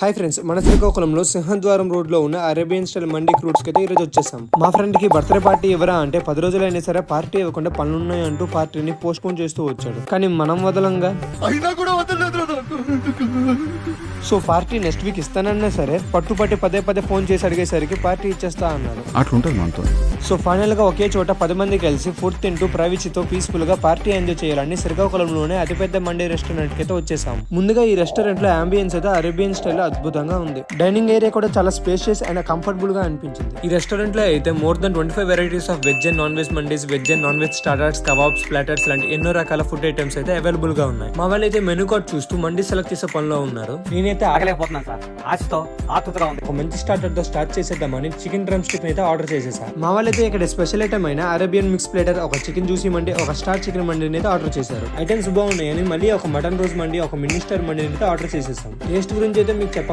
Hi friends, మన శ్రీకాకుళంలో సింహద్వారం రోడ్ లో ఉన్న అరేబియన్ స్టైల్ మండీ క్రూడ్స్ కి అయితే ఈరోజు వచ్చేసాం. మా ఫ్రెండ్ కి బర్త్డే పార్టీ ఇవ్వరా అంటే 10 రోజులు అయినా సరే పార్టీ ఇవ్వకుండా పనులున్నాయి అంటూ పార్టీని పోస్ట్ పోన్ చేస్తూ వచ్చాడు. కానీ మనం వదలంగా సో పార్టీ నెక్స్ట్ వీక్ ఇస్తానన్నా సరే పట్టుపట్టి పదే ఫోన్ చేసి అడిగేసరికి పార్టీ ఇచ్చేస్తా అన్నాడు. అట్లుంటది మనతో. సో ఫైనల్ గా ఒకే చోట 10 మంది కలిసి ఫుడ్ తింటూ ప్రైవసీతో పీస్ఫుల్ గా పార్టీ ఎంజాయ్ చేయాలని శ్రీకాకుళంలోనే అతిపెద్ద మండీ రెస్టారెంట్ కి అయితే వచ్చేసాం. ముందుగా ఈ రెస్టారెంట్ లో అంబియన్స్ అయితే అరేబియన్ స్టైల్ అద్భుతంగా ఉంది. డైనింగ్ ఏరియా కూడా చాలా స్పేషియస్ అండ్ కంఫర్టబుల్ గా అనిపించింది. ఈ రెస్టారెంట్ లో అయితే more than 25 varieties of veg and non veg mandis, veg and non veg starters, kebabs, platters లాంటి ఎన్నో రకాల ఫుడ్ ఐటమ్స్ అయితే అవైలబుల్ గా ఉన్నాయి. మా వాళ్ళు అయితే మెనూ కార్డ్ చూస్తూ మండీ సెలెక్ట్ చేసే పనిలో ఉన్నారు. నేనైతే ఆగలేకపోతున్నాను సార్, ఆతుగా ఉంది. ఒక మంచి స్టార్టర్ తో స్టార్ట్ చేసేద్దామని చికెన్ డ్రమ్ స్టిక్ అయితే ఆర్డర్ చేసేసారు. మా వాళ్ళైతే ఇక్కడ స్పెషల్ ఐటమ్ అయిన అరేబియన్ మిక్స్ ప్లేటర్, ఒక చికెన్ జ్యూసీ మండి, ఒక స్టార్ చికెన్ మండిని అయితే ఆర్డర్ చేశారు. ఐటమ్స్ బాగున్నాయని మళ్ళీ ఒక మటన్ రోజ్ మండి, ఒక మినీ స్టార్ మండిని అయితే ఆర్డర్ చేసేసాం. టేస్ట్ గురించి అయితే మీకు